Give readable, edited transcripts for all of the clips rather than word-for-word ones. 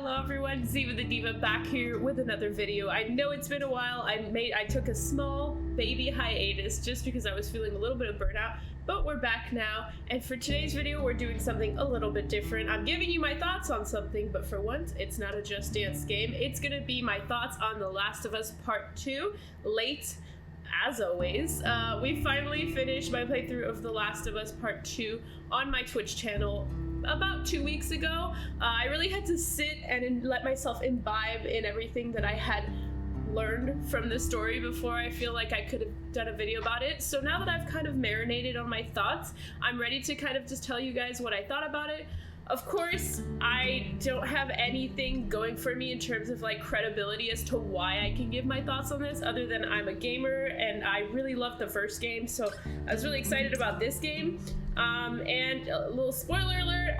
Hello everyone, Ziva the Diva back here with another video. I know it's been a while. I took a small baby hiatus just because I was feeling a little bit of burnout, but we're back now. And for today's video, we're doing something a little bit different. I'm giving you my thoughts on something, but for once, it's not a Just Dance game. It's gonna be my thoughts on The Last of Us Part 2, late as always. We finally finished my playthrough of The Last of Us Part 2 on my Twitch channel about 2 weeks ago. I really had to sit and let myself imbibe in everything that I had learned from the story before I feel like I could have done a video about it. So now that I've kind of marinated on my thoughts, I'm ready to kind of just tell you guys what I thought about it. Of course, I don't have anything going for me in terms of like credibility as to why I can give my thoughts on this, other than I'm a gamer and I really loved the first game, so I was really excited about this game. And a little spoiler alert,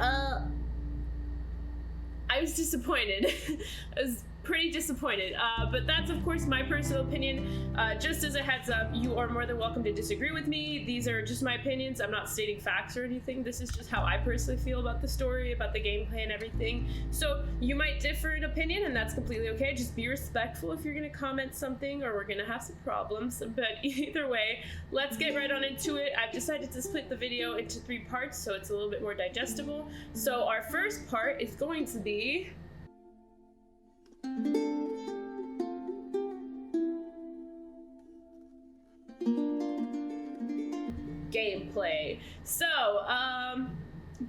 I was disappointed. I was pretty disappointed, but that's of course my personal opinion. Just as a heads up, you are more than welcome to disagree with me. These are just my opinions. I'm not stating facts or anything. This is just how I personally feel about the story, about the gameplay and everything. So you might differ in opinion, and that's completely okay. Just be respectful if you're gonna comment something, or we're gonna have some problems. But either way, let's get right on into it. I've decided to split the video into 3 parts so it's a little bit more digestible. So our first part is going to be gameplay. So,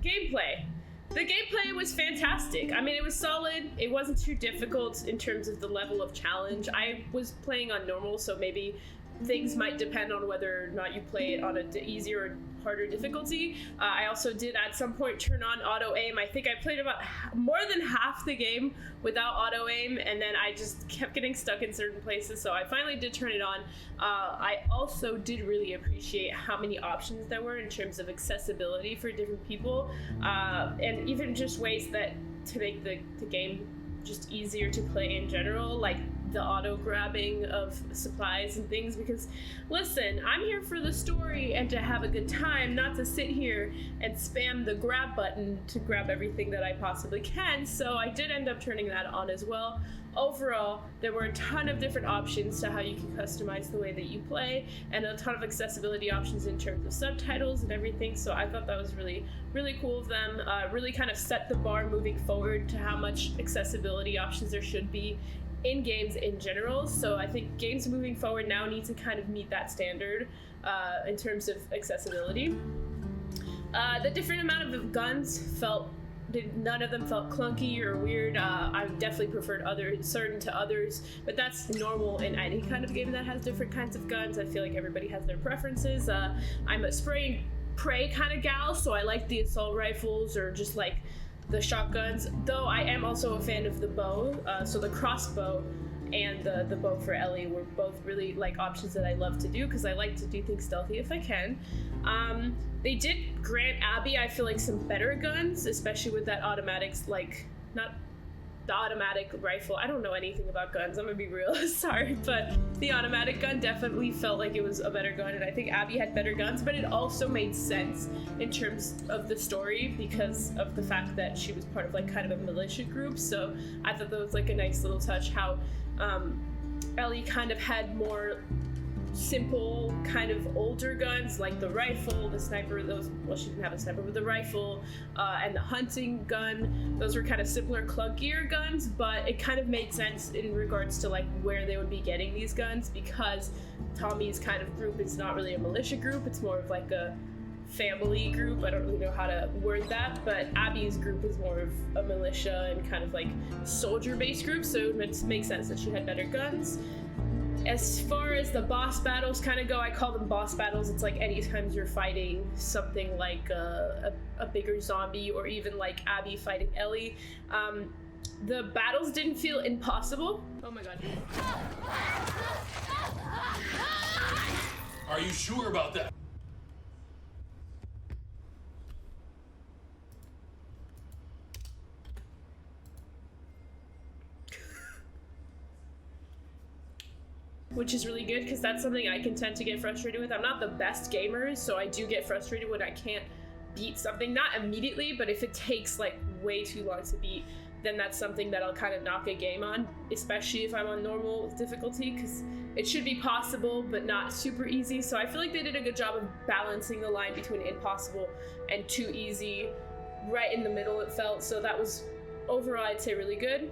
gameplay. The gameplay was fantastic. I mean, it was solid. It wasn't too difficult in terms of the level of challenge. I was playing on normal, so maybe things might depend on whether or not you play it on an easier or harder difficulty. I also did at some point turn on auto aim. I think I played about more than half the game without auto aim, and then I just kept getting stuck in certain places, so I finally did turn it on. I also did really appreciate how many options there were in terms of accessibility for different people, and even just ways that to make the game just easier to play in general, like the auto grabbing of supplies and things, because listen, I'm here for the story and to have a good time, not to sit here and spam the grab button to grab everything that I possibly can. So I did end up turning that on as well. Overall, there were a ton of different options to how you can customize the way that you play, and a ton of accessibility options in terms of subtitles and everything. So I thought that was really, really cool of them. Really kind of set the bar moving forward to how much accessibility options there should be in games in general. So I think games moving forward now need to kind of meet that standard in terms of accessibility. The different amount of guns none of them felt clunky or weird. I definitely preferred certain to others, but that's normal in any kind of game that has different kinds of guns. I feel like everybody has their preferences. I'm a spray and pray kind of gal, so I like the assault rifles or just like the shotguns, though I am also a fan of the bow. So the crossbow and the bow for Ellie were both really like options that I love to do, because I like to do things stealthy if I can. They did grant Abby, I feel like, some better guns, especially with that automatic, like, not the automatic rifle. I don't know anything about guns, I'm gonna be real, sorry, but the automatic gun definitely felt like it was a better gun, and I think Abby had better guns, but it also made sense in terms of the story because of the fact that she was part of like kind of a militia group. So I thought that was like a nice little touch how Ellie kind of had more simple kind of older guns, like the rifle, the sniper, well, she didn't have a sniper, but the rifle and the hunting gun. Those were kind of simpler, clunkier guns, but it kind of made sense in regards to like where they would be getting these guns, because Tommy's kind of group is not really a militia group, it's more of like a family group. I don't really know how to word that, but Abby's group is more of a militia and kind of like soldier-based group, so it makes sense that she had better guns. As far as the boss battles kind of go, I call them boss battles. It's like anytime you're fighting something like a bigger zombie, or even like Abby fighting Ellie. The battles didn't feel impossible. Oh my god. Are you sure about that? Which is really good, because that's something I can tend to get frustrated with. I'm not the best gamer, so I do get frustrated when I can't beat something, not immediately, but if it takes like way too long to beat, then that's something that I'll kind of knock a game on, especially if I'm on normal difficulty, because it should be possible but not super easy. So I feel like they did a good job of balancing the line between impossible and too easy, right in the middle it felt. So that was overall, I'd say, really good.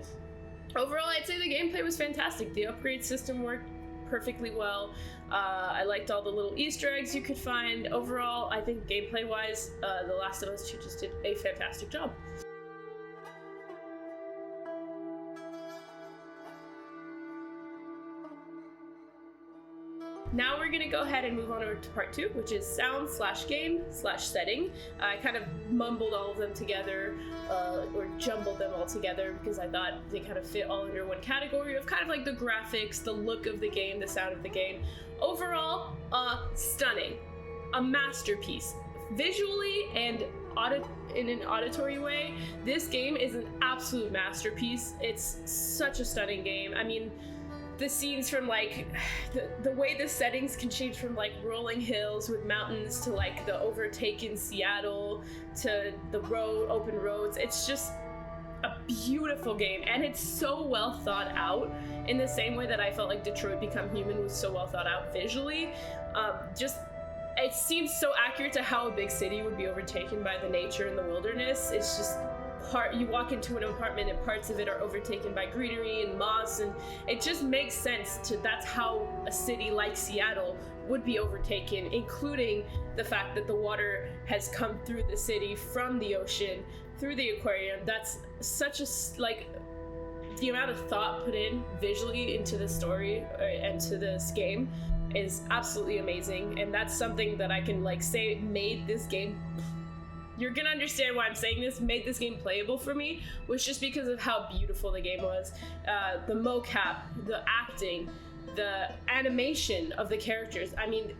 Overall, I'd say the gameplay was fantastic. The upgrade system worked perfectly well. I liked all the little Easter eggs you could find. Overall, I think gameplay-wise, The Last of Us 2 just did a fantastic job. Now we're gonna go ahead and move on over to part 2, which is sound/game/setting. I kind of mumbled all of them together, or jumbled them all together, because I thought they kind of fit all under one category of kind of like the graphics, the look of the game, the sound of the game. Overall, stunning. A masterpiece. Visually and in an auditory way, this game is an absolute masterpiece. It's such a stunning game. I mean, the scenes from like the way the settings can change from like rolling hills with mountains to like the overtaken Seattle to the open roads, it's just a beautiful game, and it's so well thought out in the same way that I felt like Detroit Become Human was so well thought out visually. It seems so accurate to how a big city would be overtaken by the nature and the wilderness. It's just you walk into an apartment and parts of it are overtaken by greenery and moss, and it just makes sense that's how a city like Seattle would be overtaken, including the fact that the water has come through the city from the ocean through the aquarium. That's such a the amount of thought put in visually into the story and to this game is absolutely amazing, and that's something that I can like say made this game, you're gonna understand why I'm saying this, made this game playable for me, was just because of how beautiful the game was. The mocap, the acting, the animation of the characters, I mean,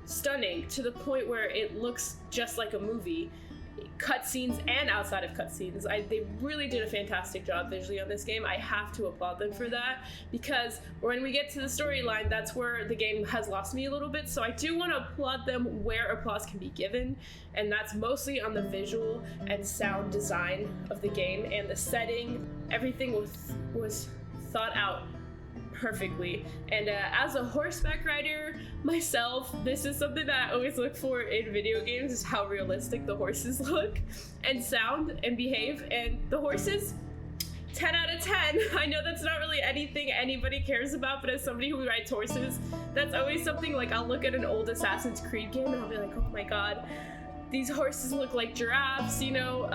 stunning to the point where it looks just like a movie. Cutscenes and outside of cutscenes, they really did a fantastic job visually on this game. I have to applaud them for that, because when we get to the storyline, that's where the game has lost me a little bit. So I do want to applaud them where applause can be given, and that's mostly on the visual and sound design of the game and the setting. Everything was thought out perfectly. And as a horseback rider myself, this is something that I always look for in video games, is how realistic the horses look and sound and behave. And the horses, 10 out of 10. I know that's not really anything anybody cares about, but as somebody who rides horses, that's always something like I'll look at an old Assassin's Creed game and I'll be like, oh my god, these horses look like giraffes, you know?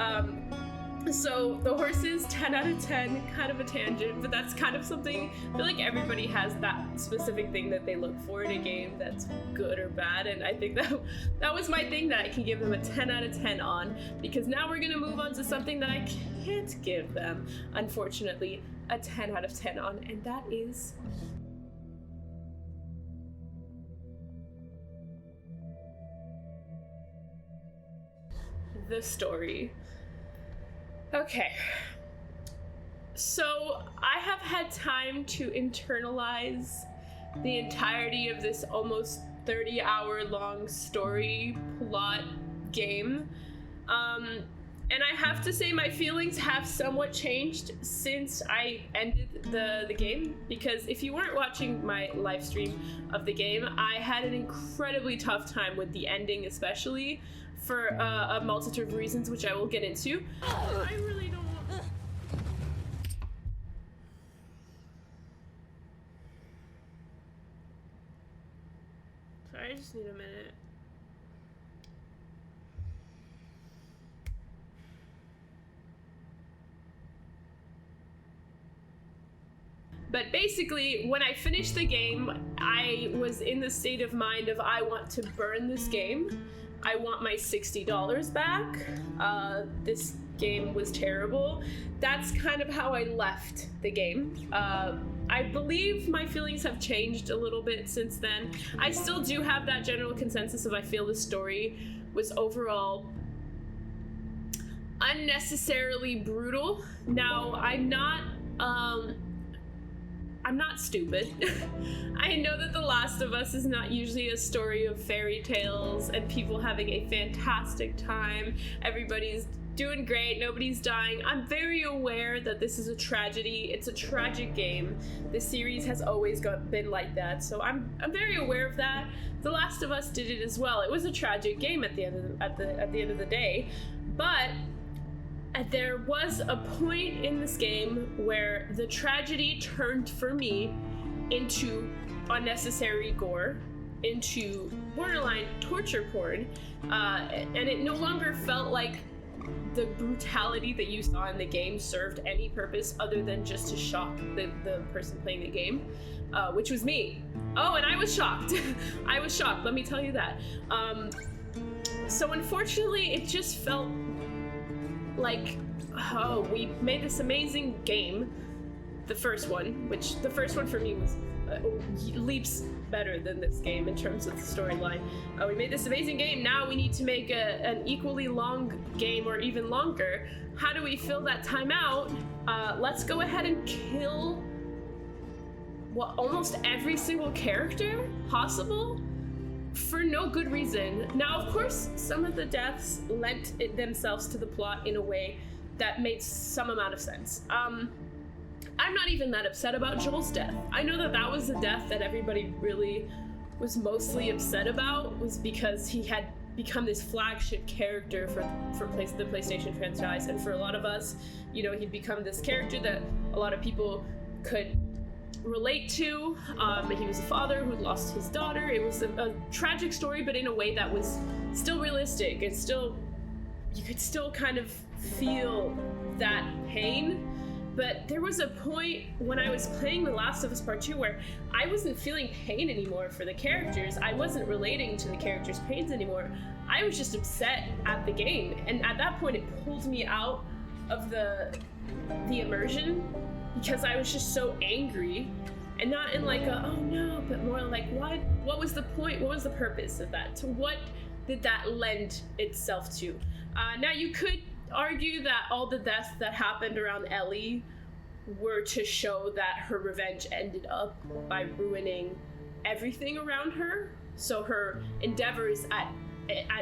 So the horses, 10 out of 10, kind of a tangent, but that's kind of something, I feel like everybody has that specific thing that they look for in a game that's good or bad, and I think that was my thing that I can give them a 10 out of 10 on, because now we're gonna move on to something that I can't give them, unfortunately, a 10 out of 10 on, and that is the story. Okay, so I have had time to internalize the entirety of this almost 30-hour-long story plot game, and I have to say my feelings have somewhat changed since I ended the game, because if you weren't watching my live stream of the game, I had an incredibly tough time with the ending, especially for a multitude of reasons, which I will get into. I really don't want... Sorry, I just need a minute. But basically, when I finished the game, I was in the state of mind of I want to burn this game. I want my $60 back. This game was terrible. That's kind of how I left the game. I believe my feelings have changed a little bit since then. I still do have that general consensus of I feel the story was overall unnecessarily brutal. Now, I'm not stupid. I know that The Last of Us is not usually a story of fairy tales and people having a fantastic time. Everybody's doing great. Nobody's dying. I'm very aware that this is a tragedy. It's a tragic game. The series has always been like that, so I'm very aware of that. The Last of Us did it as well. It was a tragic game at the end of the day, but there was a point in this game where the tragedy turned for me into unnecessary gore, into borderline torture porn, and it no longer felt like the brutality that you saw in the game served any purpose other than just to shock the person playing the game, which was me. Oh, and I was shocked. I was shocked, let me tell you that. So unfortunately, it just felt like, oh, we made this amazing game, the first one for me was leaps better than this game in terms of the storyline. We made this amazing game, now we need to make an equally long game or even longer. How do we fill that time out? Let's go ahead and kill almost every single character possible for no good reason. Now, of course, some of the deaths lent themselves to the plot in a way that made some amount of sense. I'm not even that upset about Joel's death. I know that was the death that everybody really was mostly upset about, was because he had become this flagship character for the PlayStation franchise, and for a lot of us, you know, he'd become this character that a lot of people could relate to. He was a father who lost his daughter. It was a tragic story, but in a way that was still realistic, and still, you could still kind of feel that pain. But there was a point when I was playing The Last of Us Part 2 where I wasn't feeling pain anymore for the characters. I wasn't relating to the characters' pains anymore. I was just upset at the game. And at that point, it pulled me out of the immersion, because I was just so angry. And not in like a, oh no, but more like, what was the point? What was the purpose of that? To what did that lend itself to? Now, you could argue that all the deaths that happened around Ellie were to show that her revenge ended up by ruining everything around her. So her endeavors at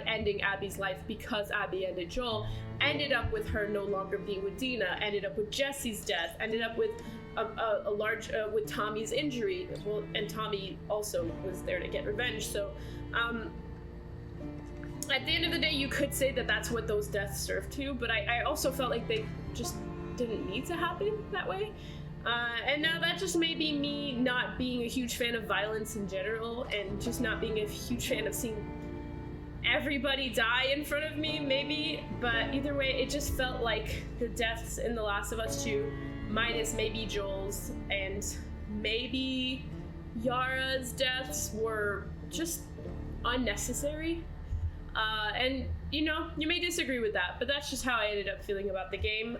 ending Abby's life, because Abby ended Joel, ended up with her no longer being with Dina, ended up with Jesse's death, ended up with a large with Tommy's injury. Well, and Tommy also was there to get revenge. So at the end of the day, you could say that that's what those deaths served to, but I also felt like they just didn't need to happen that way. And now that just may be me not being a huge fan of violence in general, and just not being a huge fan of seeing everybody die in front of me, maybe. But either way, it just felt like the deaths in The Last of Us 2, minus maybe Joel's and maybe Yara's deaths, were just unnecessary. And, you know, you may disagree with that, but that's just how I ended up feeling about the game.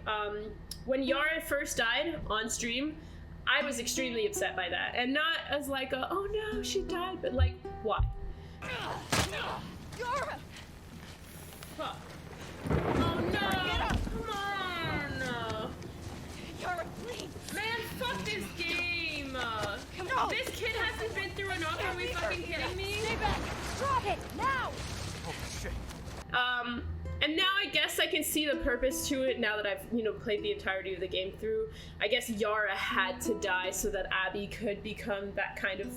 When Yara first died on stream, I was extremely upset by that. And not as like a, oh no, she died, but like, why? Yara! Huh. Oh no! Get up! Come on! Yara, please! Man, fuck this game! Come on! This kid hasn't been through enough, are we fucking kidding me? Stay back! Drop it! Now! Oh shit. And now I guess I can see the purpose to it now that I've, you know, played the entirety of the game through. I guess Yara had to die so that Abby could become that kind of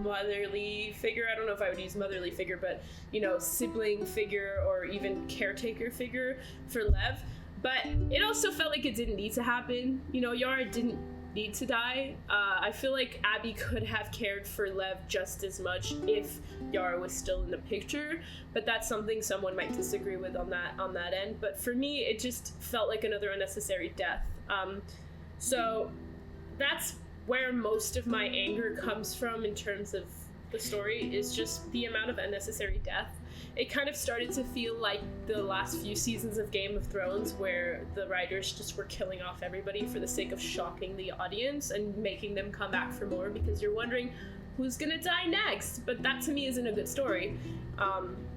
motherly figure. I don't know if I would use motherly figure, but, you know, sibling figure or even caretaker figure for Lev. But it also felt like it didn't need to happen. You know, Yara didn't need to die. I feel like Abby could have cared for Lev just as much if Yara was still in the picture, but that's something someone might disagree with on that end. But for me, it just felt like another unnecessary death. So that's where most of my anger comes from in terms of the story, is just the amount of unnecessary death. It kind of started to feel like the last few seasons of Game of Thrones, where the writers just were killing off everybody for the sake of shocking the audience and making them come back for more, because you're wondering who's gonna die next. But that to me isn't a good story.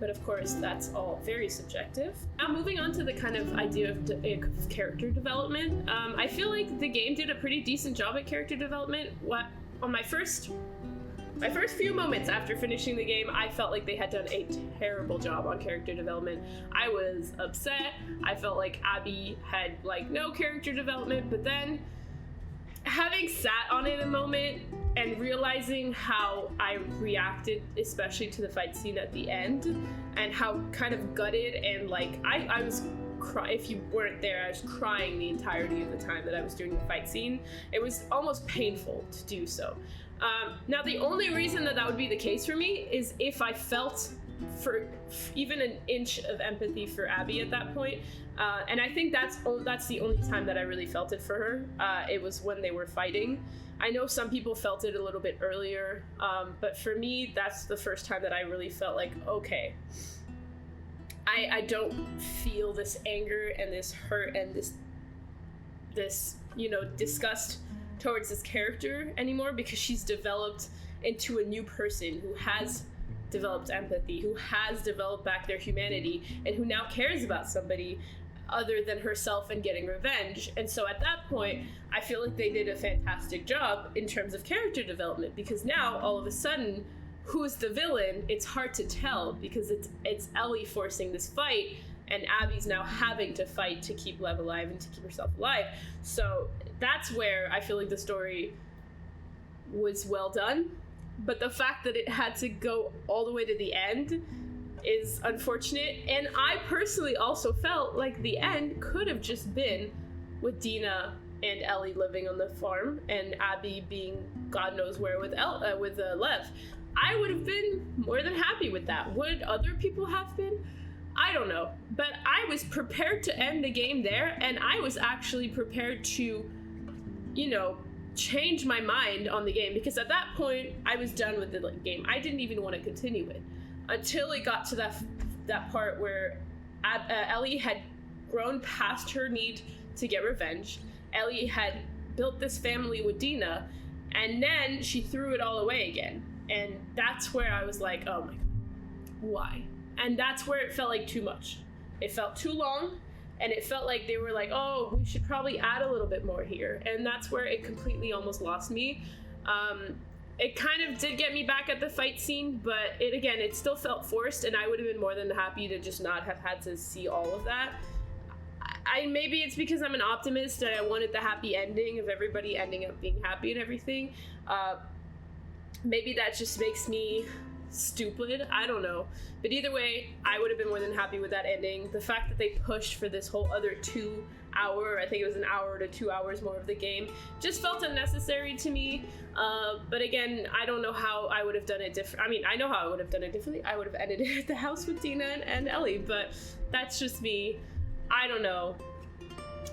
But of course, that's all very subjective. Now, moving on to the kind of idea of character development, I feel like the game did a pretty decent job at character development. On my first my first few moments after finishing the game, I felt like they had done a terrible job on character development. I was upset. I felt like Abby had like no character development, but then having sat on it a moment and realizing how I reacted, especially to the fight scene at the end, and how kind of gutted and like I was if you weren't there, I was crying the entirety of the time that I was doing the fight scene. It was almost painful to do so. Now, the only reason that would be the case for me is if I felt for even an inch of empathy for Abby at that point. And I think that's the only time that I really felt it for her. It was when they were fighting. I know some people felt it a little bit earlier, but for me, that's the first time that I really felt like, okay, I don't feel this anger and this hurt and this disgust towards this character anymore, because she's developed into a new person who has developed empathy, who has developed back their humanity, and who now cares about somebody other than herself and getting revenge. And so at that point, I feel like they did a fantastic job in terms of character development, because now all of a sudden, who's the villain? It's hard to tell, because it's Ellie forcing this fight, and Abby's now having to fight to keep Lev alive and to keep herself alive. So that's where I feel like the story was well done. But the fact that it had to go all the way to the end is unfortunate. And I personally also felt like the end could have just been with Dina and Ellie living on the farm and Abby being God knows where with Lev. I would have been more than happy with that. Would other people have been? I don't know. But I was prepared to end the game there, and I was actually prepared to, change my mind on the game, because at that point, I was done with the game. I didn't even want to continue it until it got to that part where Ellie had grown past her need to get revenge. Ellie had built this family with Dina, and then she threw it all away again. And that's where I was like, oh my God, why? And that's where it felt like too much. It felt too long, and it felt like they were like, oh, we should probably add a little bit more here. And that's where it completely almost lost me. It kind of did get me back at the fight scene, but it still felt forced, and I would have been more than happy to just not have had to see all of that. Maybe it's because I'm an optimist and I wanted the happy ending of everybody ending up being happy and everything. Maybe that just makes me stupid. I don't know. But either way, I would have been more than happy with that ending. The fact that they pushed for this whole other 2 hour, I think it was an hour to 2 hours more of the game, just felt unnecessary to me. But again, I don't know how I would have done it different. I mean, I know how I would have done it differently. I would have ended it at the house with Dina and Ellie, but that's just me. I don't know.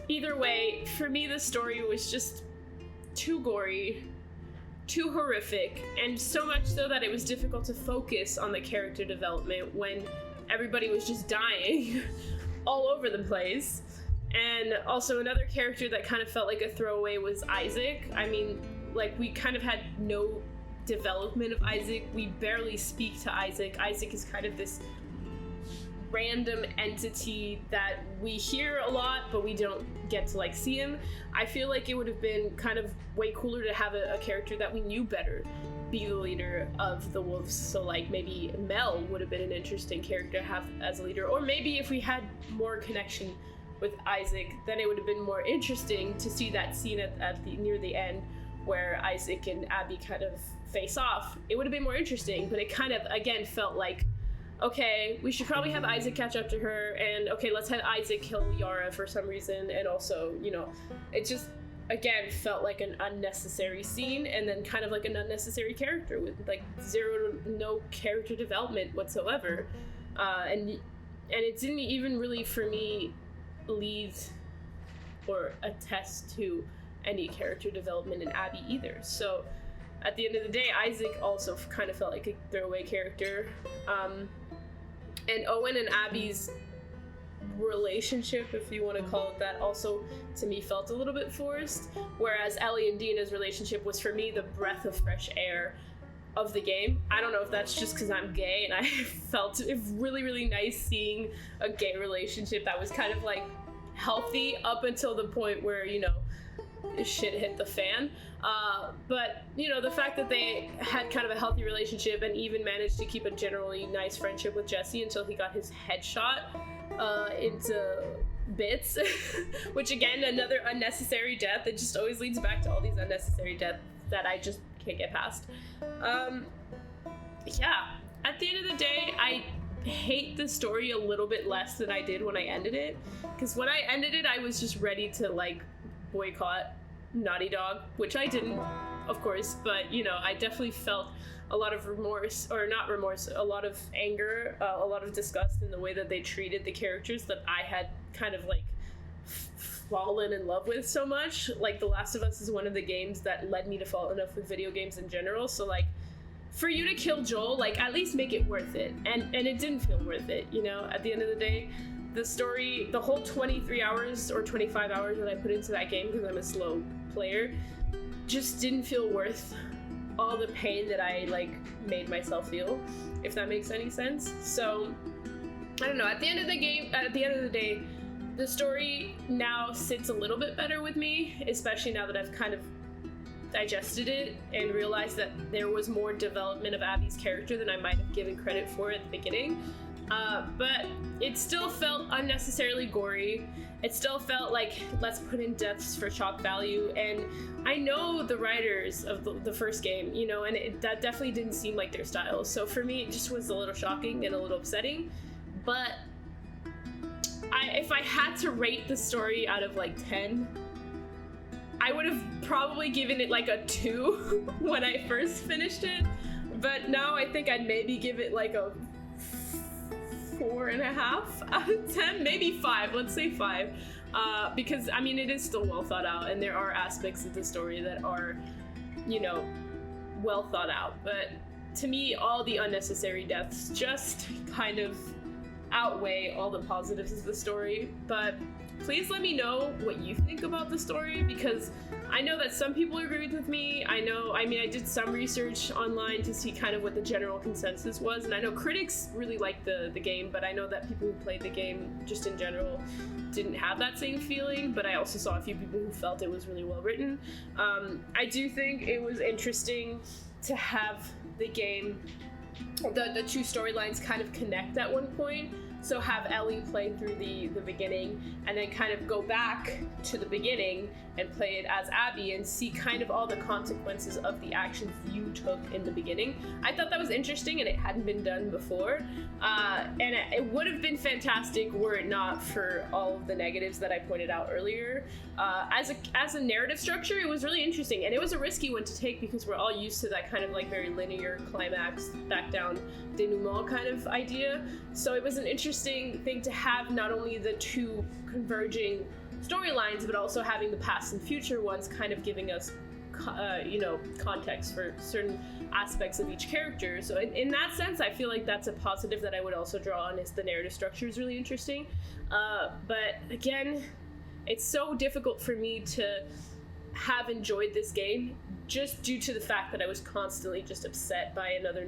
Either way, for me, the story was just too gory, too horrific, and so much so that it was difficult to focus on the character development when everybody was just dying all over the place. And also another character that kind of felt like a throwaway was Isaac. I mean, like, we kind of had no development of Isaac. We barely speak to Isaac. Isaac is kind of this random entity that we hear a lot, but we don't get to like see him. I feel like it would have been kind of way cooler to have a character that we knew better be the leader of the wolves. So like maybe Mel would have been an interesting character to have as a leader, or maybe if we had more connection with Isaac, then it would have been more interesting to see that scene near the end where Isaac and Abby kind of face off. It would have been more interesting, but it kind of again felt like, okay, we should probably have Isaac catch up to her, and okay, let's have Isaac kill Yara for some reason, and also, it just, again, felt like an unnecessary scene, and then kind of like an unnecessary character with like no character development whatsoever, and it didn't even really, for me, lead or attest to any character development in Abby either. So at the end of the day, Isaac also kind of felt like a throwaway character. And Owen and Abby's relationship, if you want to call it that, also to me felt a little bit forced. Whereas Ellie and Dina's relationship was for me the breath of fresh air of the game. I don't know if that's just because I'm gay and I felt it really, really nice seeing a gay relationship that was kind of like healthy up until the point where, shit hit the fan. But you know, the fact that they had kind of a healthy relationship and even managed to keep a generally nice friendship with Jesse until he got his head shot into bits, which again, another unnecessary death. It just always leads back to all these unnecessary deaths that I just can't get past. Yeah, at the end of the day, I hate the story a little bit less than I did when I ended it, because when I ended it, I was just ready to like boycott Naughty Dog, which I didn't, of course, but you know, I definitely felt a lot of remorse, or not remorse, a lot of anger, a lot of disgust in the way that they treated the characters that I had kind of like fallen in love with so much. Like The Last of Us is one of the games that led me to fall in love with video games in general, so like for you to kill Joel, like at least make it worth it, and it didn't feel worth it, you know. At the end of the day, the story, the whole 23 hours or 25 hours that I put into that game, because I'm a slow player, just didn't feel worth all the pain that I like made myself feel, if that makes any sense. So I don't know, at the end of the day, the story now sits a little bit better with me, especially now that I've kind of digested it and realized that there was more development of Abby's character than I might have given credit for at the beginning. But it still felt unnecessarily gory. It still felt like, let's put in deaths for shock value. And I know the writers of the first game, you know, and that definitely didn't seem like their style. So for me, it just was a little shocking and a little upsetting. But if I had to rate the story out of like 10, I would have probably given it like a 2 when I first finished it, but now I think I'd maybe give it like a 4.5 out of 10, maybe 5, let's say 5, because I mean, it is still well thought out, and there are aspects of the story that are, you know, well thought out, but to me, all the unnecessary deaths just kind of outweigh all the positives of the story. But please let me know what you think about the story, because I know that some people agreed with me. I did some research online to see kind of what the general consensus was, and I know critics really liked the game, but I know that people who played the game just in general didn't have that same feeling. But I also saw a few people who felt it was really well written. I do think it was interesting to have the game, the two storylines kind of connect at one point. So have Ellie play through the beginning and then kind of go back to the beginning and play it as Abby and see kind of all the consequences of the actions you took in the beginning. I thought that was interesting, and it hadn't been done before. And it would have been fantastic were it not for all of the negatives that I pointed out earlier. As a narrative structure, it was really interesting, and it was a risky one to take because we're all used to that kind of like very linear climax, back down denouement kind of idea. So it was an interesting thing to have not only the two converging storylines, but also having the past and future ones kind of giving us context for certain aspects of each character. So in that sense, I feel like that's a positive that I would also draw on, is the narrative structure is really interesting. But again, it's so difficult for me to have enjoyed this game just due to the fact that I was constantly just upset by another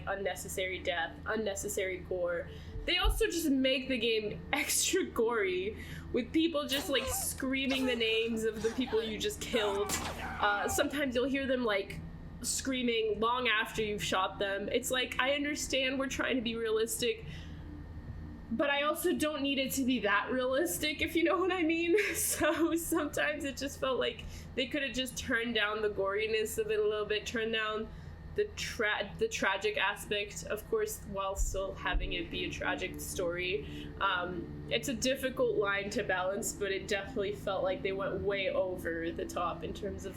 unnecessary death, unnecessary gore. They also just make the game extra gory, with people just like screaming the names of the people you just killed. Sometimes you'll hear them like screaming long after you've shot them. It's like, I understand we're trying to be realistic, but I also don't need it to be that realistic, if you know what I mean. So sometimes it just felt like they could have just turned down the goriness of it a little bit, turned down the tragic aspect, of course, while still having it be a tragic story. It's a difficult line to balance, but it definitely felt like they went way over the top in terms of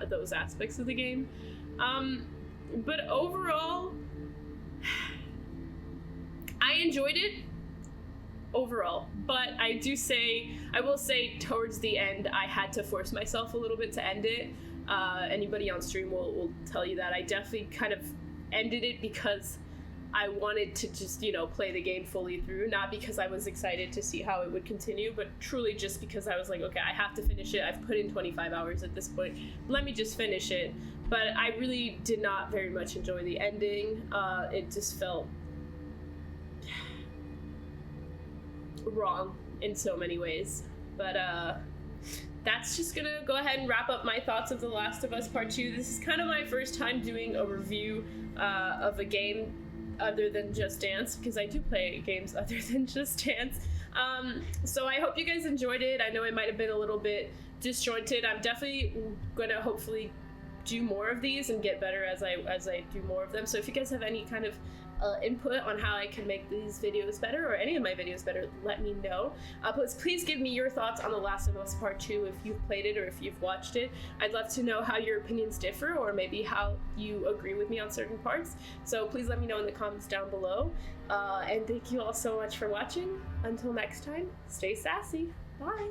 those aspects of the game. But overall, I enjoyed it overall, but I will say towards the end I had to force myself a little bit to end it. Anybody on stream will tell you that I definitely kind of ended it because I wanted to just, play the game fully through, not because I was excited to see how it would continue, but truly just because I was like, okay, I have to finish it. I've put in 25 hours at this point. Let me just finish it. But I really did not very much enjoy the ending. It just felt wrong in so many ways. But that's just gonna go ahead and wrap up my thoughts of The Last of Us Part 2. This is kind of my first time doing a review of a game other than Just Dance, because I do play games other than Just Dance. So I hope you guys enjoyed it. I know it might have been a little bit disjointed. I'm definitely gonna hopefully do more of these and get better as I do more of them. So if you guys have any kind of input on how I can make these videos better, or any of my videos better, let me know. Please give me your thoughts on The Last of Us Part 2 if you've played it or if you've watched it. I'd love to know how your opinions differ, or maybe how you agree with me on certain parts. So please let me know in the comments down below. And thank you all so much for watching. Until next time, stay sassy. Bye.